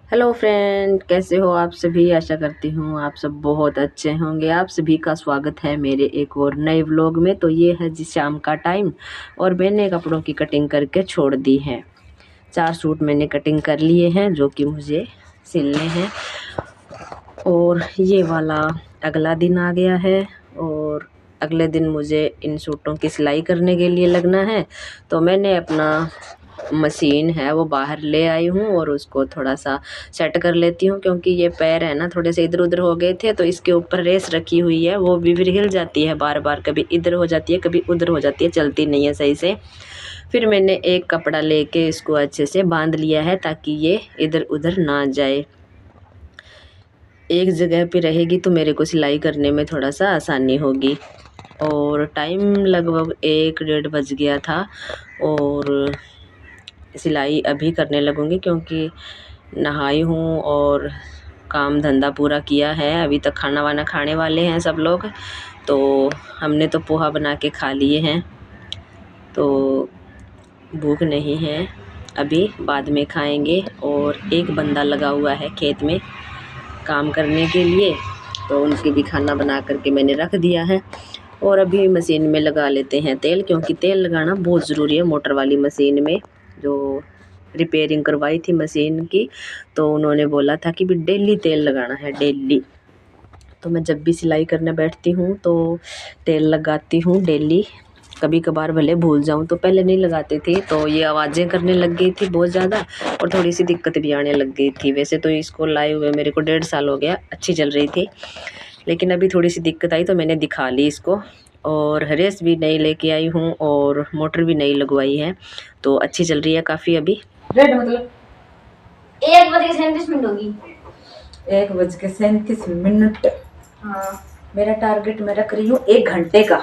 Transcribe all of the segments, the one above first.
Hello friend, कैसे हो आप सभी। आशा करती हूँ आप सब बहुत अच्छे होंगे। आप सभी का स्वागत है मेरे एक और नए व्लॉग में। तो ये है जी शाम का टाइम और मैंने कपड़ों की कटिंग करके छोड़ दी है। 4 सूट मैंने कटिंग कर लिए हैं जो कि मुझे सिलने हैं। और ये वाला अगला दिन आ गया है और अगले दिन मुझे इन सूटों की सिलाई करने के लिए लगना है। तो मैंने अपना मशीन है वो बाहर ले आई हूँ और उसको थोड़ा सा सेट कर लेती हूँ, क्योंकि ये पैर है ना थोड़े से इधर उधर हो गए थे। तो इसके ऊपर रेस रखी हुई है, वो भी फिर हिल जाती है बार बार, कभी इधर हो जाती है कभी उधर हो जाती है, चलती नहीं है सही से। फिर मैंने एक कपड़ा लेके इसको अच्छे से बांध लिया है ताकि ये इधर उधर ना जाए। एक जगह पे रहेगी तो मेरे को सिलाई करने में थोड़ा सा आसानी होगी। और टाइम लगभग 1 डेढ़ बज गया था और सिलाई अभी करने लगूँगी, क्योंकि नहाई हूँ और काम धंधा पूरा किया है। अभी तक खाना वाना खाने वाले हैं सब लोग। तो हमने तो पोहा बना के खा लिए हैं, तो भूख नहीं है अभी, बाद में खाएंगे। और एक बंदा लगा हुआ है खेत में काम करने के लिए, तो उनके भी खाना बना करके मैंने रख दिया है। और अभी मशीन में लगा लेते हैं तेल, क्योंकि तेल लगाना बहुत ज़रूरी है मोटर वाली मशीन में। जो रिपेयरिंग करवाई थी मशीन की, तो उन्होंने बोला था कि भी डेली तेल लगाना है, डेली। तो मैं जब भी सिलाई करने बैठती हूँ तो तेल लगाती हूँ डेली। कभी कभार भले भूल जाऊँ, तो पहले नहीं लगाती थी तो ये आवाज़ें करने लग गई थी बहुत ज़्यादा और थोड़ी सी दिक्कत भी आने लग गई थी। वैसे तो इसको लाए हुए मेरे को 1.5 साल हो गया, अच्छी चल रही थी, लेकिन अभी थोड़ी सी दिक्कत आई तो मैंने दिखा ली इसको। और रेस भी नई लेके आई हूँ और मोटर भी नई लगवाई है, तो अच्छी चल रही है काफ़ी अभी। रेड मतलब 1 बज के 37 मिनट होगी। 1 बज के 37 मिनट। हाँ, मेरा टारगेट मैं रख रही हूँ 1 घंटे का।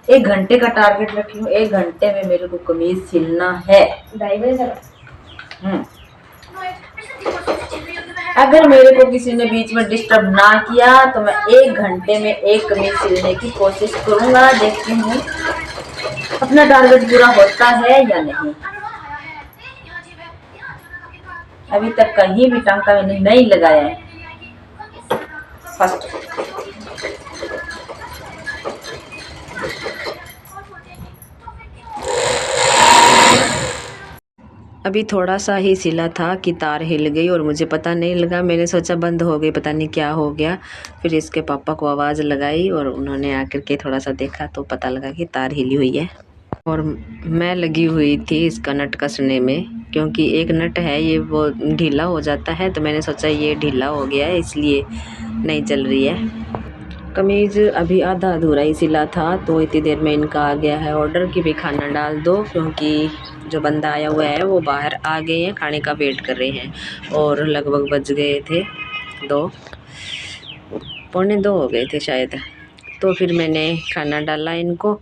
1 घंटे का टारगेट रखी हूँ। 1 घंटे में मेरे को कमीज सिलना है। 2:30 बजे तक। अगर मेरे को किसी ने बीच में डिस्टर्ब ना किया तो मैं 1 घंटे में एक कमीज सिलने की कोशिश करूंगा। देखती हूँ अपना टारगेट पूरा होता है या नहीं। अभी तक कहीं भी टांका मैंने नहीं लगाया है। फर्स्ट अभी थोड़ा सा ही सिला था कि तार हिल गई और मुझे पता नहीं लगा। मैंने सोचा बंद हो गई, पता नहीं क्या हो गया। फिर इसके पापा को आवाज़ लगाई और उन्होंने आकर के थोड़ा सा देखा तो पता लगा कि तार हिली हुई है। और मैं लगी हुई थी इसका नट कसने में, क्योंकि एक नट है ये वो ढीला हो जाता है, तो मैंने सोचा ये ढीला हो गया है इसलिए नहीं चल रही है। कमीज़ अभी आधा अधूरा ही सिला था, तो इतनी देर में इनका आ गया है ऑर्डर कि भी खाना डाल दो, क्योंकि जो बंदा आया हुआ है वो बाहर आ गए हैं, खाने का वेट कर रहे हैं। और लगभग बज गए थे 2, पौने 2 हो गए थे शायद। तो फिर मैंने खाना डाला इनको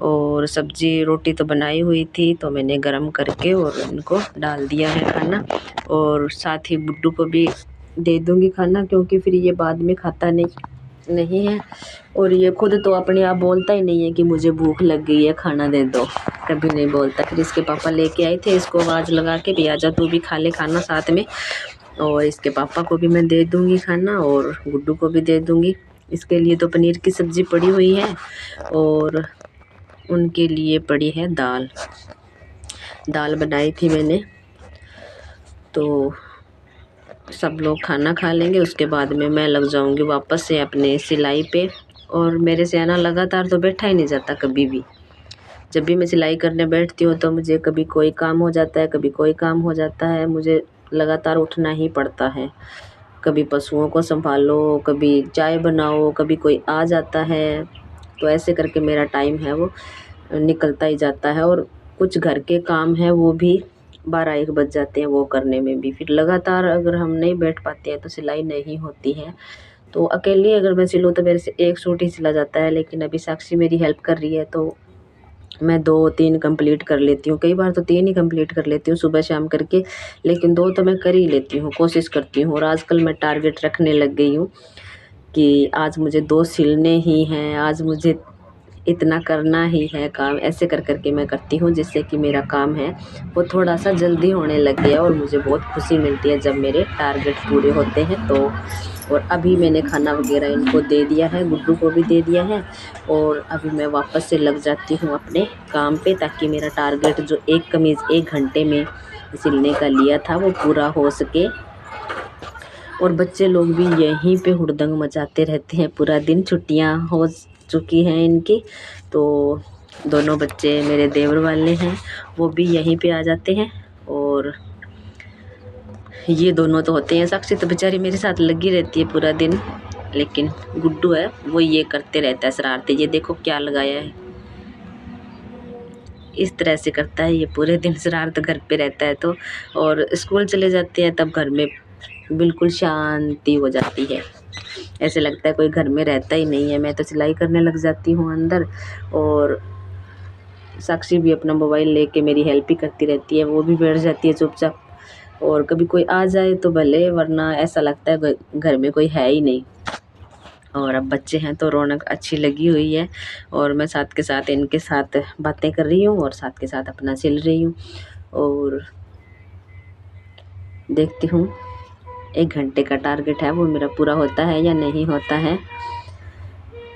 और सब्ज़ी रोटी तो बनाई हुई थी, तो मैंने गरम करके और इनको डाल दिया है खाना। और साथ ही गुड्डू को भी दे दूँगी खाना, क्योंकि फिर ये बाद में खाता नहीं है। और ये खुद तो अपने आप बोलता ही नहीं है कि मुझे भूख लग गई है खाना दे दो, कभी नहीं बोलता। फिर इसके पापा लेके आए थे, इसको आवाज़ लगा के भी आजा तू भी खा ले खाना साथ में। और इसके पापा को भी मैं दे दूँगी खाना और गुड्डू को भी दे दूँगी। इसके लिए तो पनीर की सब्ज़ी पड़ी हुई है और उनके लिए पड़ी है दाल बनाई थी मैंने। तो सब लोग खाना खा लेंगे, उसके बाद में मैं लग जाऊंगी वापस से अपने सिलाई पे। और मेरे से आना लगातार तो बैठा ही नहीं जाता कभी भी। जब भी मैं सिलाई करने बैठती हूँ तो मुझे कभी कोई काम हो जाता है, कभी कोई काम हो जाता है, मुझे लगातार उठना ही पड़ता है। कभी पशुओं को संभालो, कभी चाय बनाओ, कभी कोई आ जाता है, तो ऐसे करके मेरा टाइम है वो निकलता ही जाता है। और कुछ घर के काम हैं वो भी 12-1 बज जाते हैं वो करने में भी। फिर लगातार अगर हम नहीं बैठ पाते हैं तो सिलाई नहीं होती है। तो अकेली अगर मैं सिलूँ तो मेरे से एक सूट ही सिला जाता है, लेकिन अभी साक्षी मेरी हेल्प कर रही है तो मैं 2-3 कंप्लीट कर लेती हूँ। कई बार तो 3 ही कंप्लीट कर लेती हूँ सुबह शाम करके, लेकिन 2 तो मैं कर ही लेती हूँ, कोशिश करती हूँ। और आजकल मैं टारगेट रखने लग गई हूँ कि आज मुझे 2 सिलने ही हैं, आज मुझे इतना करना ही है काम, ऐसे कर करके मैं करती हूँ जिससे कि मेरा काम है वो थोड़ा सा जल्दी होने लग गया और मुझे बहुत खुशी मिलती है जब मेरे टारगेट पूरे होते हैं तो। और अभी मैंने खाना वगैरह इनको दे दिया है, गुड्डू को भी दे दिया है और अभी मैं वापस से लग जाती हूँ अपने काम पे ताकि मेरा टारगेट जो एक कमीज़ 1 घंटे में सिलने का लिया था वो पूरा हो सके। और बच्चे लोग भी यहीं पे हुड़दंग मचाते रहते हैं पूरा दिन, छुट्टियां हो चुकी हैं इनकी तो दोनों बच्चे मेरे देवर वाले हैं वो भी यहीं पे आ जाते हैं। और ये दोनों तो होते हैं, साक्षी तो बेचारी मेरे साथ लगी रहती है पूरा दिन, लेकिन गुड्डू है वो ये करते रहता है शरारतें। ये देखो क्या लगाया है, इस तरह से करता है ये पूरे दिन शरारत घर पे रहता है तो। और स्कूल चले जाते हैं तब घर में बिल्कुल शांति हो जाती है, ऐसे लगता है कोई घर में रहता ही नहीं है। मैं तो सिलाई करने लग जाती हूँ अंदर और साक्षी भी अपना मोबाइल लेके मेरी हेल्प ही करती रहती है, वो भी बैठ जाती है चुपचाप। और कभी कोई आ जाए तो भले, वरना ऐसा लगता है घर में कोई है ही नहीं। और अब बच्चे हैं तो रौनक अच्छी लगी हुई है और मैं साथ के साथ इनके साथ बातें कर रही हूँ और साथ के साथ अपना सिल रही हूँ। और देखती हूँ 1 घंटे का टारगेट है वो मेरा पूरा होता है या नहीं होता है।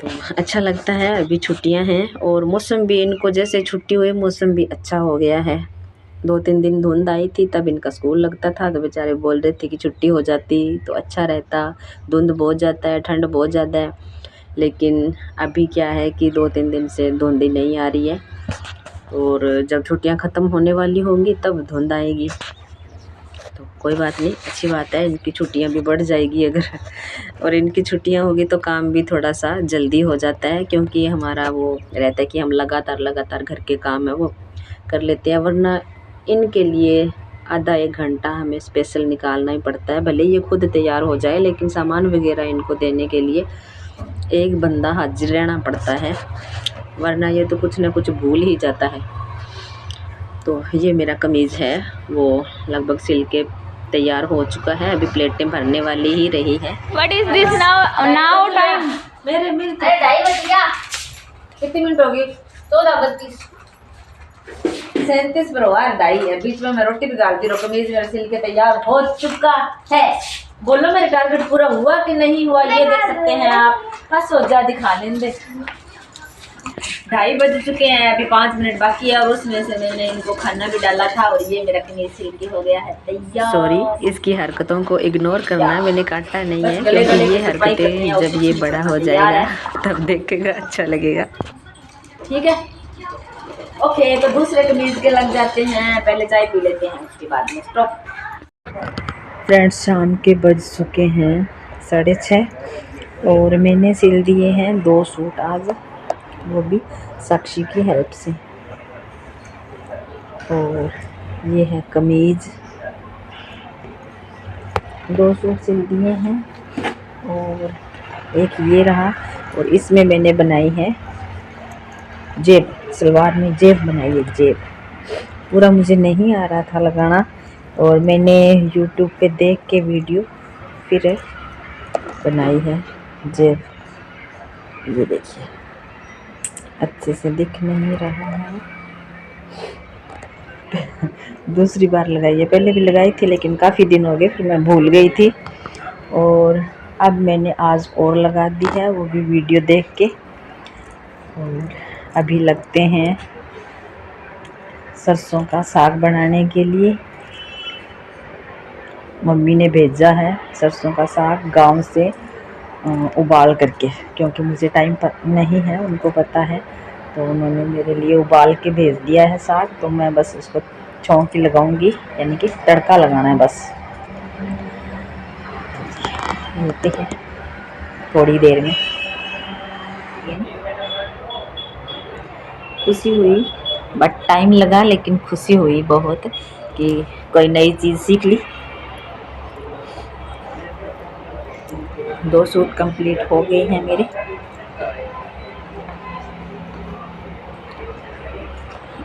तो अच्छा लगता है, अभी छुट्टियां हैं और मौसम भी इनको जैसे छुट्टी हुई मौसम भी अच्छा हो गया है। 2-3 दिन धुंध आई थी तब इनका स्कूल लगता था तो बेचारे बोल रहे थे कि छुट्टी हो जाती तो अच्छा रहता, धुंध बहुत जाता है, ठंड बहुत ज़्यादा है। लेकिन अभी क्या है कि 2-3 दिन से धुंध ही नहीं आ रही है और जब छुट्टियां ख़त्म होने वाली होंगी तब धुंध आएगी। तो कोई बात नहीं, अच्छी बात है, इनकी छुट्टियां भी बढ़ जाएगी अगर और इनकी छुट्टियां होगी तो काम भी थोड़ा सा जल्दी हो जाता है क्योंकि हमारा वो रहता है कि हम लगातार घर के काम है वो कर लेते हैं। वरना इनके लिए आधा 1 घंटा हमें स्पेशल निकालना ही पड़ता है। भले ये खुद तैयार हो जाए लेकिन सामान वगैरह इनको देने के लिए एक बंदा हाजिर रहना पड़ता है, वरना ये तो कुछ ना कुछ भूल ही जाता है। तो ये मेरा कमीज़ है वो लगभग सिल के तैयार हो चुका है, अभी प्लेटें भरने वाली ही रही है। What is this now time? मेरे मिल अरे 2:30 बज गया। कितने मिनट हो गए? 14:32। 37 पर हुआ, 2:30 है। बीच में मैं रोटी भी डालती रहो। कमीज मेरा सिल के तैयार हो चुका है। बोलो मेरे टारगेट पूरा हुआ कि नहीं हुआ, ये देख सकते हैं आप। बस हो जा, दिखा लेंगे। 2:30 बज चुके हैं, अभी 5 मिनट बाकी है और उसमें से मैंने इनको खाना भी डाला था और ये मेरा कमीज सिल के हो गया है तैयार। सॉरी, इसकी हरकतों को इग्नोर करना, मैंने काटा नहीं है क्योंकि ये हरकतें जब ये बड़ा हो जाएगा तब देखेगा अच्छा लगेगा। ठीक है, ओके। तो दूसरे कमीज के लग जाते हैं, पहले चाय पी लेते हैं उसके बाद में स्टॉप। फ्रेंड्स, शाम के बज चुके हैं 6:30 और मैंने सिल दिए हैं 2 सूट आज, वो भी साक्षी की हेल्प से। और ये है कमीज, 2 सूट सिल दिए हैं और एक ये रहा। और इसमें मैंने बनाई है जेब, सलवार में जेब बनाई है, जेब। पूरा मुझे नहीं आ रहा था लगाना और मैंने YouTube पे देख के वीडियो फिर बनाई है जेब। ये देखिए, अच्छे से दिख नहीं रहा है। दूसरी बार लगाई है, पहले भी लगाई थी लेकिन काफ़ी दिन हो गए, फिर मैं भूल गई थी और अब मैंने आज और लगा दी है, वो भी वीडियो देख के। और अभी लगते हैं सरसों का साग बनाने के लिए। मम्मी ने भेजा है सरसों का साग गांव से उबाल करके, क्योंकि मुझे टाइम नहीं है, उनको पता है, तो उन्होंने मेरे लिए उबाल के भेज दिया है साग। तो मैं बस उसको छौंकी लगाऊंगी, यानी कि तड़का लगाना है बस। मिलते हैं थोड़ी देर में। खुशी हुई बट टाइम लगा, लेकिन खुशी हुई बहुत कि कोई नई चीज़ सीख ली। 2 सूट कंप्लीट हो गए हैं मेरे।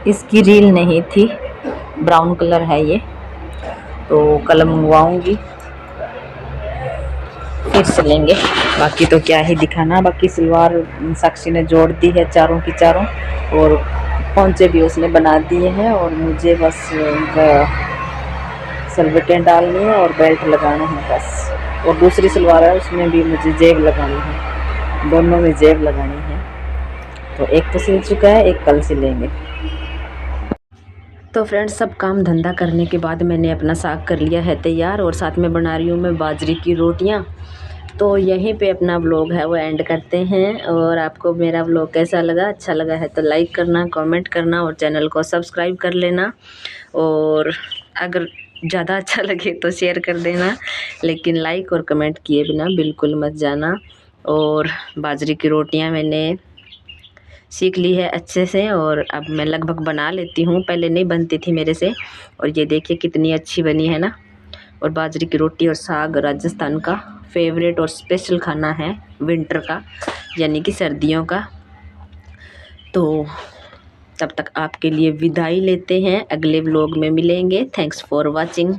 इसकी रील नहीं थी, ब्राउन कलर है ये, तो कल मंगवाऊंगी फिर सिलेंगे। बाकी तो क्या ही दिखाना, बाकी सलवार साक्षी ने जोड़ दी है चारों की चारों, और पोंचे भी उसने बना दिए हैं, और मुझे बस सलवटें डालनी है और बेल्ट लगाना है बस। और दूसरी सलवार है उसमें भी मुझे जेब लगानी है, दोनों में जेब लगानी है। तो एक तो सिल चुका है, एक कल सिलेंगे। तो फ्रेंड्स, सब काम धंधा करने के बाद मैंने अपना साग कर लिया है तैयार, और साथ में बना रही हूँ मैं बाजरे की रोटियाँ। तो यहीं पे अपना व्लॉग है वो एंड करते हैं। और आपको मेरा व्लॉग कैसा लगा, अच्छा लगा है तो लाइक करना, कमेंट करना और चैनल को सब्सक्राइब कर लेना। और अगर ज़्यादा अच्छा लगे तो शेयर कर देना, लेकिन लाइक और कमेंट किए बिना बिल्कुल मत जाना। और बाजरे की रोटियां मैंने सीख ली है अच्छे से, और अब मैं लगभग बना लेती हूँ, पहले नहीं बनती थी मेरे से। और ये देखिए कितनी अच्छी बनी है ना। और बाजरे की रोटी और साग राजस्थान का फेवरेट और स्पेशल खाना है विंटर का, यानी कि सर्दियों का। तो तब तक आपके लिए विदाई लेते हैं, अगले व्लॉग में मिलेंगे। Thanks for watching.